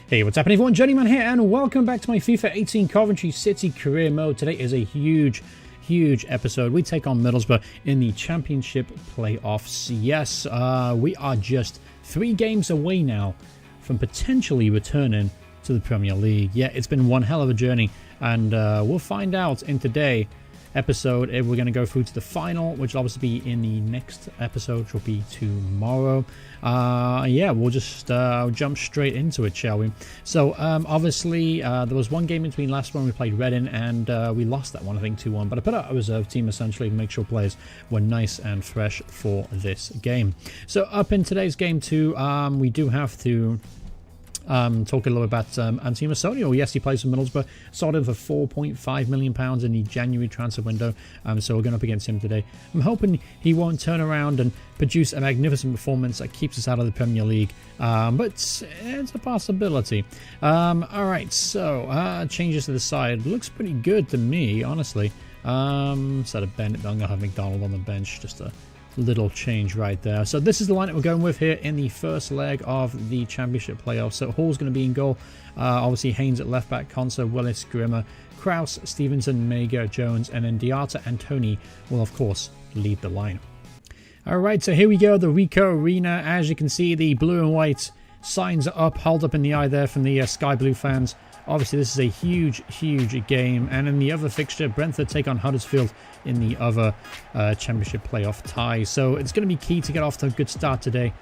Hey, what's happening everyone? Journeyman here and welcome back to my FIFA 18 Coventry City career mode. Today is a huge episode. We take on Middlesbrough in the Championship playoffs. Yes, we are just 3 games away now from potentially returning to the Premier League. Yeah, it's been one hell of a journey and we'll find out in today's episode if we're going to go through to the final, which will obviously be in the next episode, which will be tomorrow. Yeah, we'll just jump straight into it, shall we? So obviously there was one game in between last one we played Reading and we lost that one, I think 2-1, but I put out a reserve team essentially to make sure players were nice and fresh for this game. So up in today's game too, we do have to talk a little about Anthony Masonio. Yes, he plays for Middlesbrough. Sold him for £4.5 million in the January transfer window. So we're going up against him today. I'm hoping he won't turn around and produce a magnificent performance that keeps us out of the Premier League. But it's a possibility. Alright, so changes to the side. Looks pretty good to me, honestly. Instead of Bennett, I'm going to have McDonald on the bench. Just a little change right there. So this is the lineup we're going with here in the first leg of the Championship playoffs. So Hall's going to be in goal. Obviously Haynes at left back, Conser, Willis, Grimmer, Kraus, Stevenson, Mega, Jones, and then Diarta and Tony will of course lead the line. Alright, so here we go, the Rico Arena. As you can see, the blue and white signs are up, held up in the eye there from the Sky Blue fans. Obviously, this is a huge game. And in the other fixture, Brentford take on Huddersfield in the other Championship playoff tie. So it's going to be key to get off to a good start today.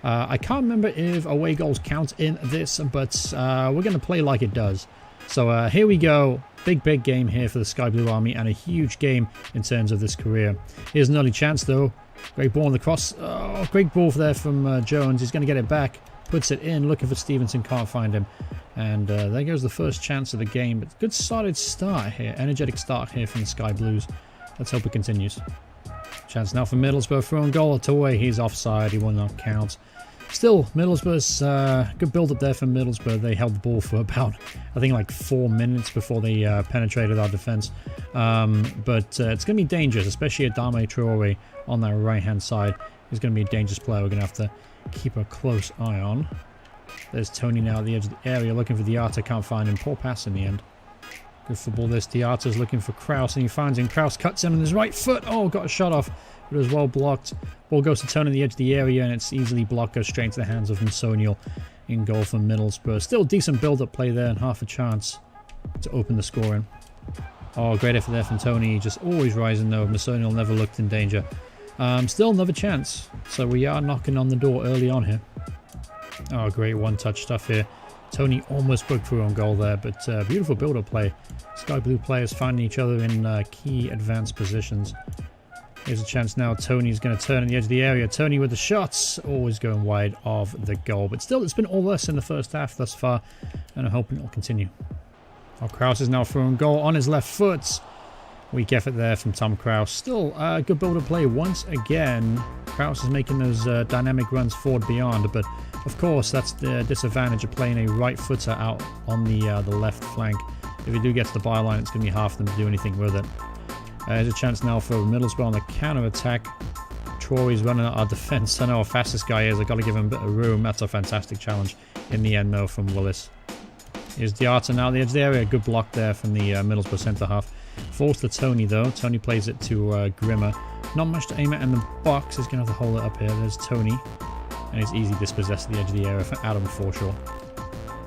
I can't remember if away goals count in this, but we're going to play like it does. So here we go. Big game here for the Sky Blue Army and a huge game in terms of this career. Here's an early chance, though. Great ball on the cross. Oh, great ball there from Jones. He's going to get it back. Puts it in, looking for Stevenson, can't find him. And there goes the first chance of the game. But good solid start here. Energetic start here from the Sky Blues. Let's hope it continues. Chance now for Middlesbrough. Through goal. Toye, he's offside. He will not count. Still, Middlesbrough's good build-up there for Middlesbrough. They held the ball for about, I think, like 4 minutes before they penetrated our defence. But it's going to be dangerous, especially Adama Traore on that right-hand side. He's going to be a dangerous player. We're going to have to keep a close eye on. There's Tony now at the edge of the area looking for Diarta. Can't find him. Poor pass in the end. Good football this. Diarta's looking for Kraus and he finds him. Kraus cuts in on his right foot. Oh, got a shot off. But it was well blocked. Ball goes to Tony at the edge of the area and it's easily blocked. Goes straight into the hands of Masonial in goal for Middlesbrough. Still decent build-up play there and half a chance to open the scoring. Oh, great effort there from Tony. Just always rising though. Masonial never looked in danger. Still another chance. So we are knocking on the door early on here. Oh, great one-touch stuff here. Tony almost broke through on goal there, but beautiful build-up play. Sky Blue players finding each other in key advanced positions. Here's a chance now. Tony's going to turn on the edge of the area. Tony with the shots, always going wide of the goal. But still, it's been all us in the first half thus far, and I'm hoping it'll continue. Oh, Kraus is now through on goal on his left foot. Weak effort there from Tom Kraus. Still good build-up play once again. Kraus is making those dynamic runs forward beyond, but of course that's the disadvantage of playing a right footer out on the left flank. If you do get to the byline, it's going to be hard for them to do anything with it. There's a chance now for Middlesbrough on the counter-attack. Traore's running at our defence. I know how fast this guy is. I've got to give him a bit of room. That's a fantastic challenge in the end, though, from Willis. Here's Diarta now at the edge of the area. Good block there from the Middlesbrough centre-half. Falls to Tony, though. Tony plays it to Grimmer. Not much to aim at in the box. He's going to have to hold it up here. There's Tony. And he's easily dispossessed at the edge of the area for Adam Forshaw.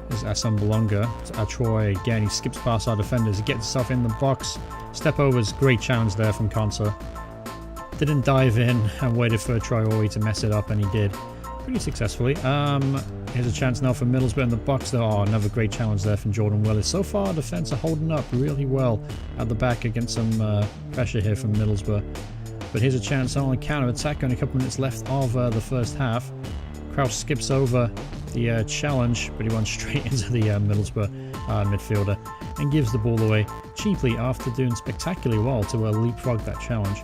There's Asambulonga. It's Troy again. He skips past our defenders. He gets himself in the box. Step overs. Great challenge there from Conser. Didn't dive in and waited for Traore to mess it up, and he did. Pretty successfully. Here's a chance now for Middlesbrough in the box though. Oh, another great challenge there from Jordan Willis. So far, defence are holding up really well at the back against some pressure here from Middlesbrough. But here's a chance on a counter-attack. Only a couple minutes left of the first half. Kraus skips over the challenge, but he runs straight into the Middlesbrough midfielder and gives the ball away cheaply after doing spectacularly well to leapfrog that challenge.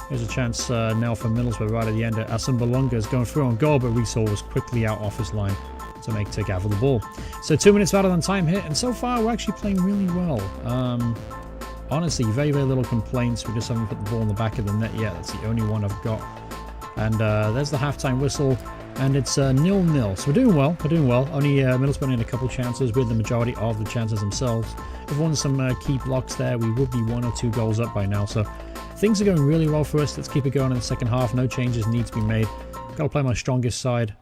Here's a chance now for Middlesbrough right at the end. Asambulonga is going through on goal, but Rees was quickly out off his line to take Gavel the ball. So 2 minutes out on time here, and so far we're actually playing really well. Honestly, very little complaints. We just haven't put the ball in the back of the net yet. That's the only one I've got. And there's the halftime whistle. And it's 0-0. So we're doing well. We're doing well. Only Middlesbrough had a couple chances with the majority of the chances themselves. We've won some key blocks there. We would be 1 or 2 goals up by now. So things are going really well for us. Let's keep it going in the second half. No changes need to be made. Got to play my strongest side.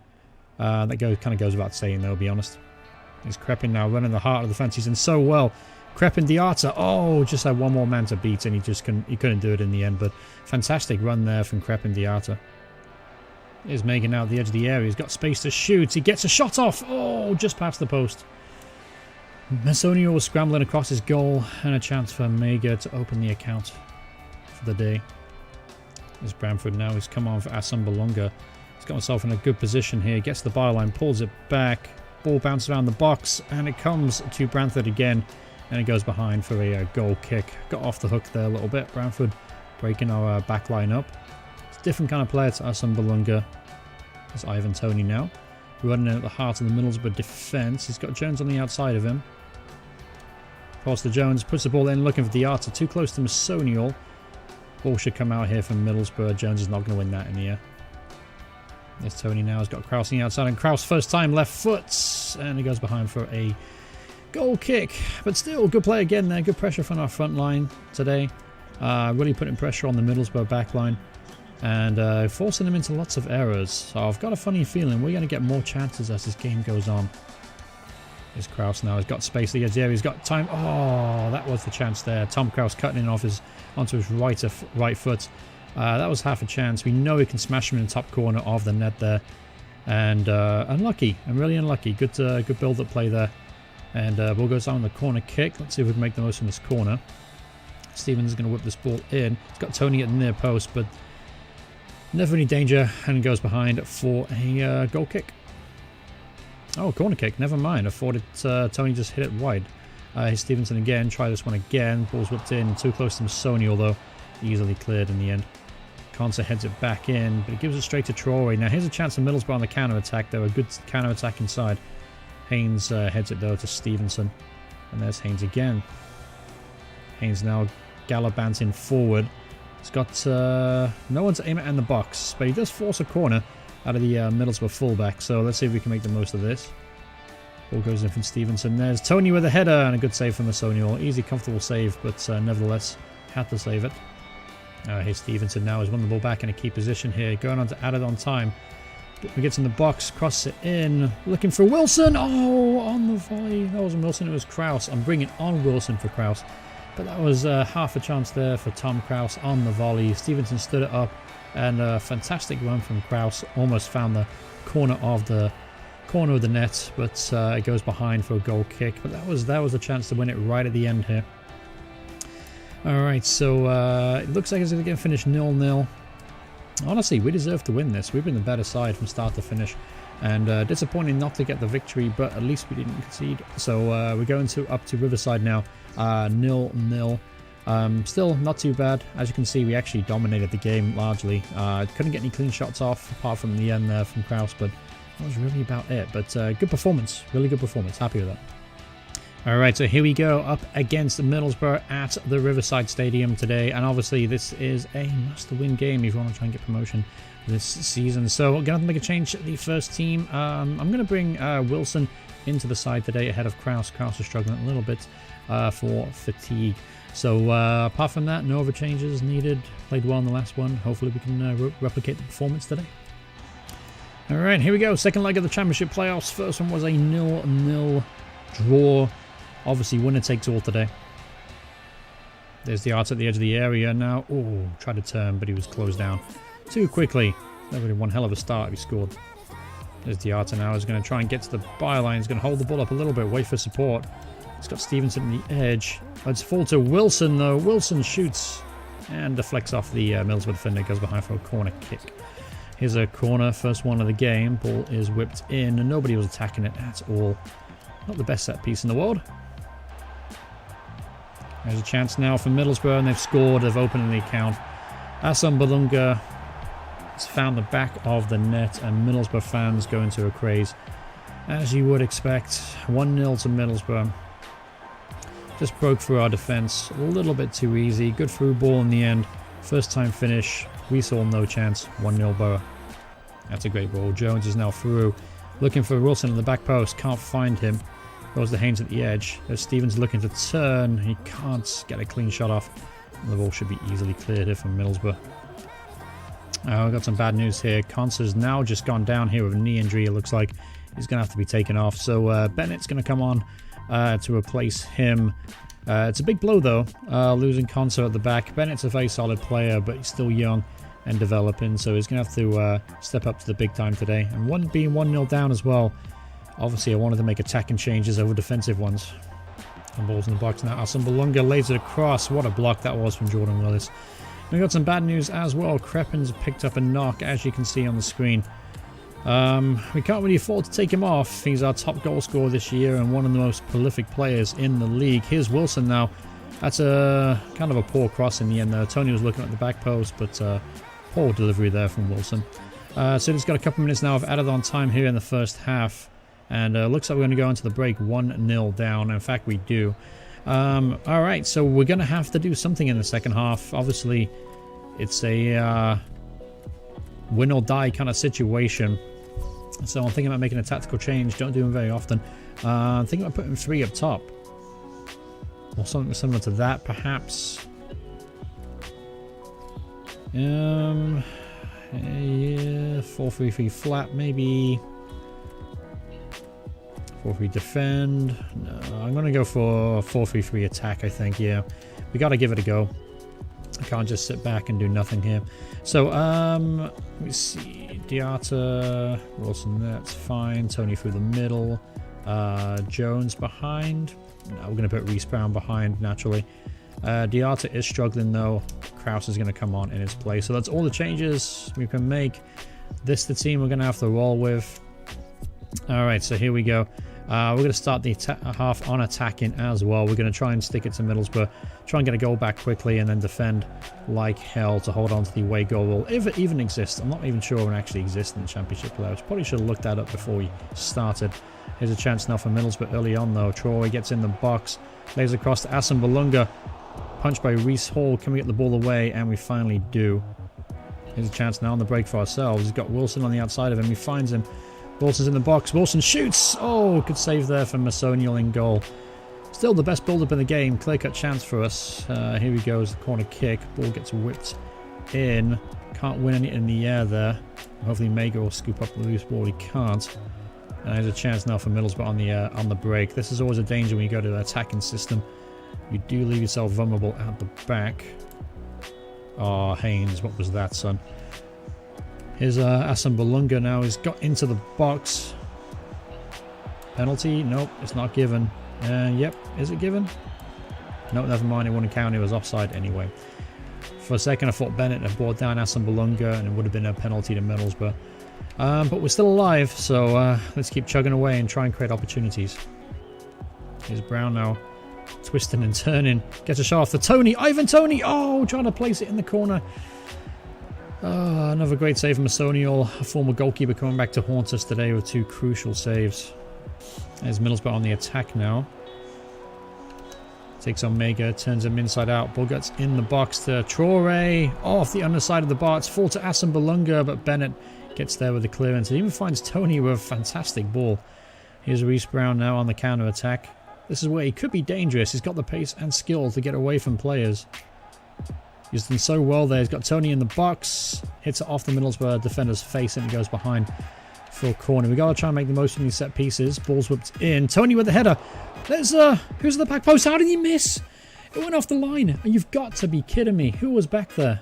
That kind of goes without saying, though, to be honest. He's Crepin now running the heart of the fence. He's in so well. Crepin Diarta. Oh, just had one more man to beat, and he couldn't do it in the end. But fantastic run there from Crepin Diarta. Here's Megan out at the edge of the area. He's got space to shoot. He gets a shot off. Oh, just past the post. Masonio was scrambling across his goal, and a chance for Mega to open the account for the day. There's Bramford now. He's come on for Asumbalonga. He's got himself in a good position here. Gets the byline, pulls it back. Ball bounces around the box, and it comes to Bramford again. And it goes behind for a goal kick. Got off the hook there a little bit. Bramford breaking our back line up. Different kind of player to Asumbalonga. There's Ivan Toney now. Running in at the heart of the Middlesbrough defence. He's got Jones on the outside of him. Pass to Jones. Puts the ball in looking for Diarta. Too close to Masonial. Ball should come out here from Middlesbrough. Jones is not going to win that in the air. There's Toney now. He's got Kraus on the outside. And Kraus first time left foot. And he goes behind for a goal kick. But still, good play again there. Good pressure from our front line today. Really putting pressure on the Middlesbrough back line. And forcing them into lots of errors. So I've got a funny feeling we're going to get more chances as this game goes on. Here's Kraus now. He's got space at the edge of the area. He's got time. Oh, that was the chance there. Tom Kraus cutting in off onto his right foot. That was half a chance. We know he can smash him in the top corner of the net there. And unlucky. I'm really unlucky. Good build-up play there. And ball goes down on the corner kick. Let's see if we can make the most from this corner. Stevens is going to whip this ball in. He's got Toney at the near post, but never any danger, and goes behind for a goal kick. Oh, corner kick, never mind. I thought Toney just hit it wide. Here's Stevenson again, try this one again. Ball's whipped in, too close to Sony, although easily cleared in the end. Conser heads it back in, but it gives it straight to Traore. Now here's a chance for Middlesbrough on the counter-attack, though. A good counter-attack inside. Haynes heads it, though, to Stevenson. And there's Haynes again. Haynes now gallivanting forward. He's got no one to aim at in the box, but he does force a corner out of the Middlesbrough fullback. So let's see if we can make the most of this. Ball goes in from Stevenson. There's Toney with a header and a good save from Masonial. Easy, comfortable save, but nevertheless had to save it. Here's Stevenson now. He's won the ball back in a key position here. Going on to add it on time. He gets in the box, crosses it in. Looking for Wilson. Oh, on the volley. That wasn't Wilson, it was Kraus. I'm bringing on Wilson for Kraus. But that was half a chance there for Tom Kraus on the volley. Stevenson stood it up, and a fantastic run from Kraus. Almost found the corner of the net, but it goes behind for a goal kick. But that was a chance to win it right at the end here. All right, so it looks like it's going to get finished 0-0. Honestly, we deserve to win this. We've been the better side from start to finish. And disappointing not to get the victory, but at least we didn't concede. So we're going up to Riverside now, 0-0. Still not too bad. As you can see, we actually dominated the game largely. Couldn't get any clean shots off, apart from the end there from Kraus, but that was really about it. But good performance, really good performance. Happy with that. Alright, so here we go, up against Middlesbrough at the Riverside Stadium today. And obviously this is a must-win game if you want to try and get promotion this season. So we're going to have to make a change to the first team. I'm going to bring Wilson into the side today ahead of Kraus. Kraus is struggling a little bit for fatigue. So apart from that, no other changes needed. Played well in the last one. Hopefully we can replicate the performance today. Alright, here we go. Second leg of the Championship playoffs. First one was a 0-0 draw. Obviously winner takes all today. There's the Art at the edge of the area now. Oh, tried to turn, but he was closed down too quickly. That would have been one hell of a start if he scored. There's Diarta now. He's going to try and get to the byline. He's going to hold the ball up a little bit, wait for support. He's got Stevenson on the edge. Let's fall to Wilson, though. Wilson shoots and deflects off the Middlesbrough defender. Goes behind for a corner kick. Here's a corner, first one of the game. Ball is whipped in, and nobody was attacking it at all. Not the best set piece in the world. There's a chance now for Middlesbrough, and they've scored. They've opened the account. Asumbalonga has found the back of the net, and Middlesbrough fans go into a craze. As you would expect, 1-0 to Middlesbrough. Just broke through our defence a little bit too easy. Good through ball in the end. First time finish. We saw no chance. 1-0 Borough. That's a great ball. Jones is now through. Looking for Wilson in the back post. Can't find him. Goes to Haynes at the edge. There's Stevens looking to turn. He can't get a clean shot off. The ball should be easily cleared here from Middlesbrough. We've got some bad news here. Conser's now just gone down here with a knee injury. It looks like he's going to have to be taken off. So Bennett's going to come on to replace him. It's a big blow, though, losing Conser at the back. Bennett's a very solid player, but he's still young and developing, so he's going to have to step up to the big time today. And being 1-0 down as well, obviously I wanted to make attacking changes over defensive ones. And balls in the box now. Asumbalunga lays it across. What a block that was from Jordan Willis. We got some bad news as well. Crepin's picked up a knock, as you can see on the screen. We can't really afford to take him off. He's our top goal scorer this year and one of the most prolific players in the league. Here's Wilson now. That's a kind of a poor cross in the end there. Tony was looking at the back post, but poor delivery there from Wilson. So he's got a couple minutes now of added on time here in the first half. And looks like we're going to go into the break 1-0 down. In fact, we do. Alright, so we're going to have to do something in the second half. Obviously, it's a win or die kind of situation. So I'm thinking about making a tactical change. Don't do them very often. I'm thinking about putting 3 up top. Or something similar to that, perhaps. Yeah, 4-3-3 flat, maybe. 4-3 defend. No, I'm going to go for 4-3-3 attack, I think, yeah. We got to give it a go. I can't just sit back and do nothing here. So, let me see. Diatta, Wilson, that's fine. Tony through the middle. Jones behind. No, we're going to put Reece Brown behind, naturally. Diatta is struggling, though. Kraus is going to come on in his place. So that's all the changes we can make. This the team we're going to have to roll with. Alright, so here we go. We're going to start the half on attacking as well. We're going to try and stick it to Middlesbrough. Try and get a goal back quickly and then defend like hell to hold on to the away goal rule. If it even exists. I'm not even sure it actually exists in the Championship playoffs. Probably should have looked that up before we started. Here's a chance now for Middlesbrough early on, though. Troy gets in the box. Lays across to Asumbalunga. Punched by Reece Hall. Can we get the ball away? And we finally do. Here's a chance now on the break for ourselves. He's got Wilson on the outside of him. He finds him. Wilson's in the box. Wilson shoots. Oh, good save there from Masonial in goal. Still the best build-up in the game. Clear-cut chance for us. Here he goes. The corner kick. Ball gets whipped in. Can't win any in the air there. Hopefully Mega will scoop up the loose ball. He can't. And there's a chance now for Middlesbrough on the break. This is always a danger when you go to the attacking system. You do leave yourself vulnerable at the back. Oh, Haynes, what was that, son? Here's Asumbalunga now. He's got into the box. Penalty? Nope, it's not given. Yep, is it given? No, never mind. It wouldn't count. It was offside anyway. For a second, I thought Bennett had brought down Asumbalunga and it would have been a penalty to Middlesbrough. But we're still alive, so let's keep chugging away and try and create opportunities. Here's Brown now. Twisting and turning. Gets a shot off to Tony. Ivan Tony! Oh, trying to place it in the corner. Another great save from Masonial, a former goalkeeper coming back to haunt us today with 2 crucial saves. There's Middlesbrough on the attack now. Takes on Mega, turns him inside out. Ball gets in the box to Traore. Off the underside of the bar. It's full to Asumbalunga, but Bennett gets there with the clearance. He even finds Tony with a fantastic ball. Here's Reece Brown now on the counter attack. This is where he could be dangerous. He's got the pace and skill to get away from players. He's done so well there. He's got Tony in the box. Hits it off the Middlesbrough defender's face and it goes behind for a corner. We've got to try and make the most of these set pieces. Ball's whipped in. Tony with the header. There's who's at the back post? How did he miss? It went off the line. You've got to be kidding me. Who was back there?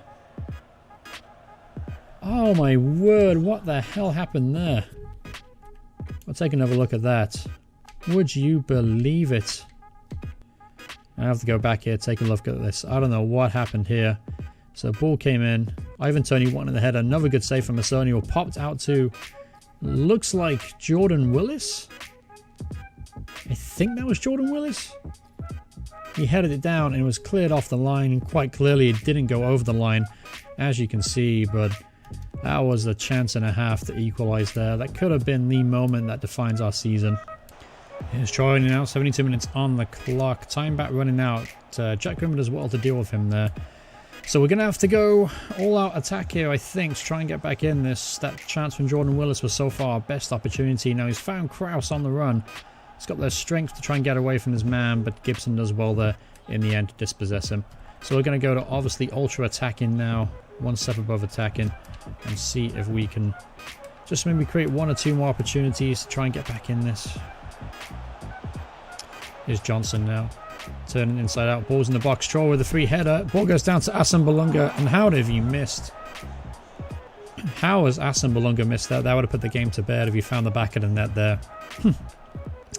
Oh my word. What the hell happened there? I'll take another look at that. Would you believe it? I have to go back here, take a look at this. I don't know what happened here. So ball came in. Ivan Tony wanted the header. Another good save from Masonial. Popped out to, looks like Jordan Willis. I think that was Jordan Willis. He headed it down and it was cleared off the line. And quite clearly it didn't go over the line, as you can see. But that was a chance and a half to equalize there. That could have been the moment that defines our season. Here's Troy now, 72 minutes on the clock. Time back running out. Jack Grimmett as well to deal with him there. So we're going to have to go all-out attack here, I think, to try and get back in this. That chance from Jordan Willis was so far our best opportunity. Now he's found Kraus on the run. He's got the strength to try and get away from his man, but Gibson does well there in the end to dispossess him. So we're going to go to obviously ultra attacking now, one step above attacking, and see if we can just maybe create one or two more opportunities to try and get back in this. Here's Johnson now, turning inside out, ball's in the box, Troll with a free header, ball goes down to Asan Balunga, and how have you missed? How has Asan Balunga missed that? That would have put the game to bed if he found the back of the net there.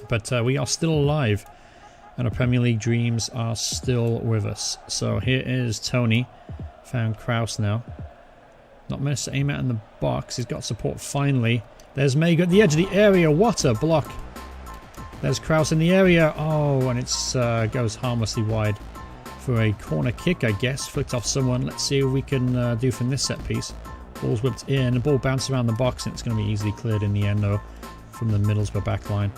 But we are still alive, and our Premier League dreams are still with us. So here is Tony, found Kraus now. Not managed to aim at in the box. He's got support finally. There's Mega at the edge of the area. What a block. There's Kraus in the area. Oh, and it goes harmlessly wide for a corner kick, I guess. Flicked off someone. Let's see what we can do from this set piece. Ball's whipped in. The ball bounced around the box, and it's going to be easily cleared in the end, though, from the Middlesbrough back line.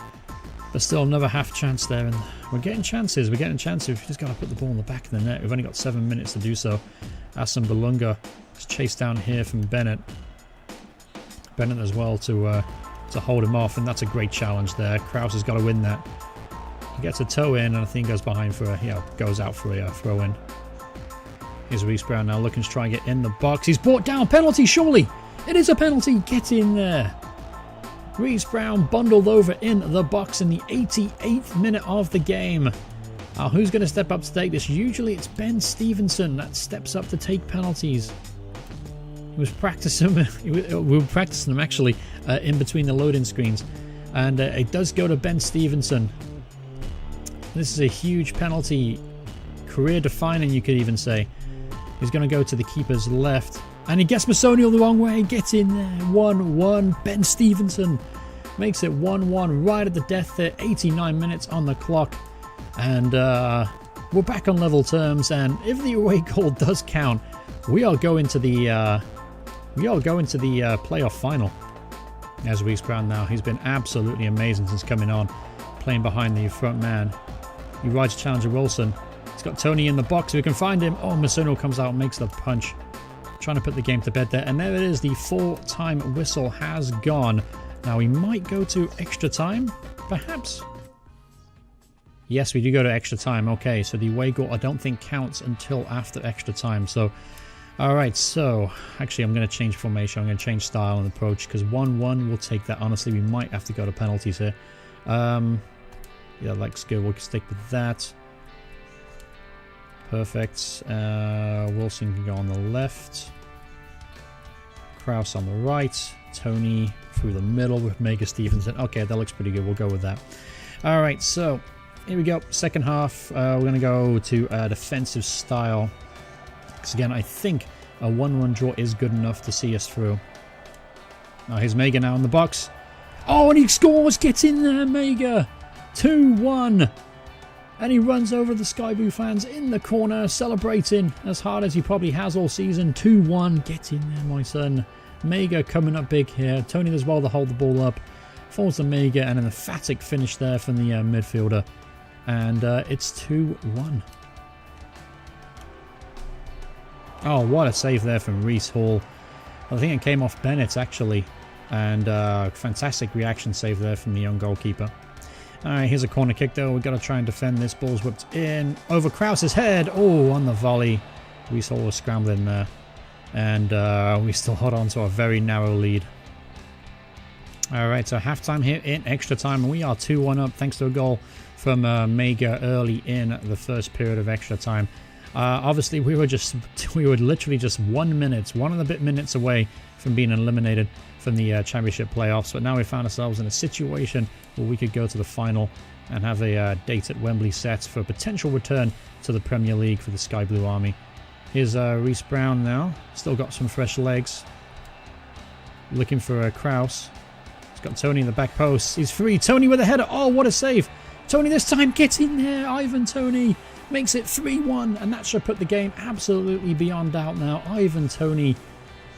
But still another half chance there, and we're getting chances. We're getting chances. We've just got to put the ball in the back of the net. We've only got 7 minutes to do so. Asan Balunga is chased down here from Bennett. Bennett as well to hold him off, and that's a great challenge there. Kraus has got to win that. He gets a toe in, and I think goes behind for goes out for a throw in. Here's Reece Brown now looking to try and get in the box. He's brought down. Penalty, surely. It is a penalty. Get in there. Reece Brown bundled over in the box in the 88th minute of the game. Who's going to step up to take this? Usually it's Ben Stevenson that steps up to take penalties. He was practicing. We were practicing them actually in between the loading screens, and it does go to Ben Stevenson. This is a huge penalty, career-defining, you could even say. He's going to go to the keeper's left. And he gets Masonial the wrong way. Gets in there. 1-1. Ben Stevenson makes it 1-1 right at the death there. 89 minutes on the clock. And we're back on level terms. And if the away goal does count, we are going to the playoff final. As Reece Brown now, he's been absolutely amazing since coming on, playing behind the front man. He rides challenger Wilson. He's got Tony in the box. We can find him. Oh, Masonial comes out and makes the punch. Trying to put the game to bed there, and there it is. The full-time whistle has gone. Now we might go to extra time, perhaps. Yes, we do go to extra time. Okay, so the away goal I don't think counts until after extra time. So, all right. So actually, I'm going to change formation. I'm going to change style and approach because 1-1 will take that. Honestly, we might have to go to penalties here. Yeah, looks good. We'll stick with that. Perfect. Wilson can go on the left. Kraus on the right. Tony through the middle with Mega Stevenson. Okay, that looks pretty good. We'll go with that. All right, so here we go. Second half. We're going to go to defensive style. Because again, I think a 1-1 draw is good enough to see us through. Here's Mega now in the box. Oh, and he scores. Gets in there, Mega. 2-1. And he runs over the Sky Blue fans in the corner, celebrating as hard as he probably has all season. 2-1. Get in there, my son. Mega coming up big here. Tony does well to hold the ball up. Falls to Mega, and an emphatic finish there from the midfielder. And it's 2-1. Oh, what a save there from Reece Hall. I think it came off Bennett, actually. And fantastic reaction save there from the young goalkeeper. Alright, here's a corner kick though. We've got to try and defend this. Ball's whipped in. Over Kraus's head. Oh, on the volley. Reece Hall was scrambling there. And we still hold on to a very narrow lead. Alright, so halftime here in extra time. We are 2-1 up thanks to a goal from Mega early in the first period of extra time. Obviously, we were literally just 1 minute, one and a bit minutes away from being eliminated from the championship playoffs. But now we found ourselves in a situation where we could go to the final and have a date at Wembley set for a potential return to the Premier League for the Sky Blue Army. Here's Reece Brown now. Still got some fresh legs. Looking for Kraus. He's got Tony in the back post. He's free. Tony with a header. Oh, what a save. Tony this time. Get in there. Ivan Tony makes it 3-1. And that should put the game absolutely beyond doubt now. Ivan Tony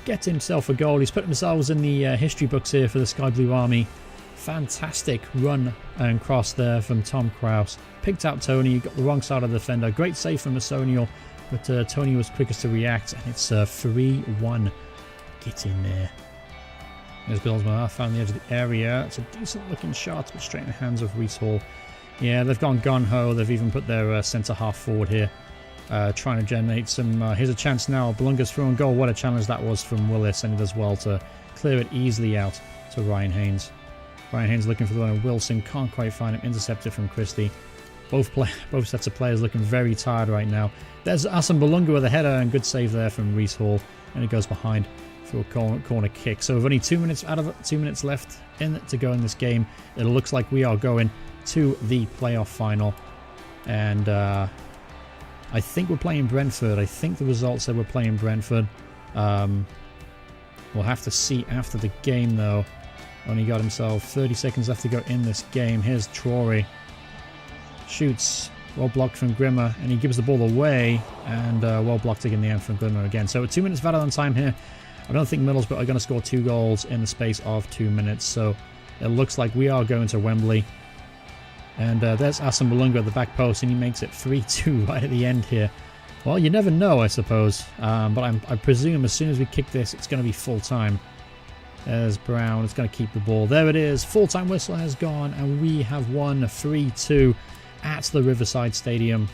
gets himself a goal. He's put himself in the history books here for the Sky Blue Army. Fantastic run and cross there from Tom Kraus. Picked out Tony, got the wrong side of the defender. Great save from Masonial. But Tony was quickest to react, and it's 3-1. Get in there. There's Middlesbrough found the edge of the area. It's a decent looking shot, but straight in the hands of Reece Hall. Yeah, they've gone gun-ho. They've even put their centre-half forward here, trying to generate some... here's a chance now. Belunga's through and goal. What a challenge that was from Willis, and he does well to clear it easily out to Ryan Haynes. Ryan Haynes looking for the one of Wilson. Can't quite find him. Intercepted from Christie. Both sets of players looking very tired right now. There's Asan Belunga with a header, and good save there from Reece Hall. And it goes behind for a corner kick. So we've only 2 minutes out of it, 2 minutes left to go in this game. It looks like we are going to the playoff final. And I think we're playing Brentford. I think the results said we're playing Brentford. We'll have to see after the game, though. Only got himself 30 seconds left to go in this game. Here's Traore. Shoots. Well blocked from Grimmer, and he gives the ball away, and well blocked in the end from Grimmer again. So 2 minutes of added on time here. I don't think Middlesbrough are going to score 2 goals in the space of 2 minutes, so it looks like we are going to Wembley. And there's Asan Belunga at the back post, and he makes it 3-2 right at the end here. Well, you never know, I suppose, but I presume as soon as we kick this, it's going to be full time. There's Brown, it's going to keep the ball. There it is, full-time whistle has gone, and we have won 3-2 at the Riverside Stadium,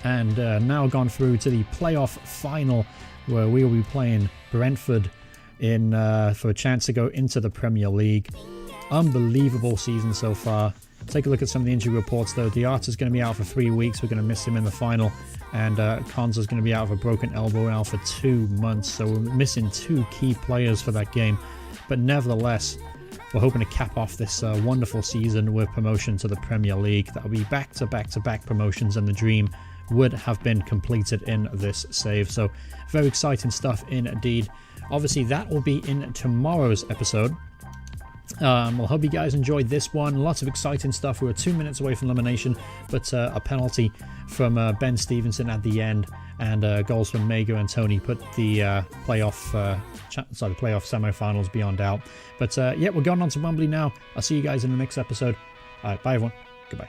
and now gone through to the playoff final, where we will be playing Brentford in for a chance to go into the Premier League. Unbelievable season so far. Take a look at some of the injury reports, though. Diarta's going to be out for 3 weeks. We're going to miss him in the final, and Konza's going to be out with a broken elbow now for 2 months. So we're missing 2 key players for that game, but nevertheless, we're hoping to cap off this wonderful season with promotion to the Premier League. That'll be back-to-back-to-back promotions, and the dream would have been completed in this save. So very exciting stuff indeed. Obviously, that will be in tomorrow's episode. Well, hope you guys enjoyed this one. Lots of exciting stuff. We were 2 minutes away from elimination, but a penalty from Ben Stevenson at the end, and goals from Mago and Tony put the playoff semi-finals beyond doubt. But yeah, we're going on to Wembley now. I'll see you guys in the next episode. All right, bye everyone. Goodbye.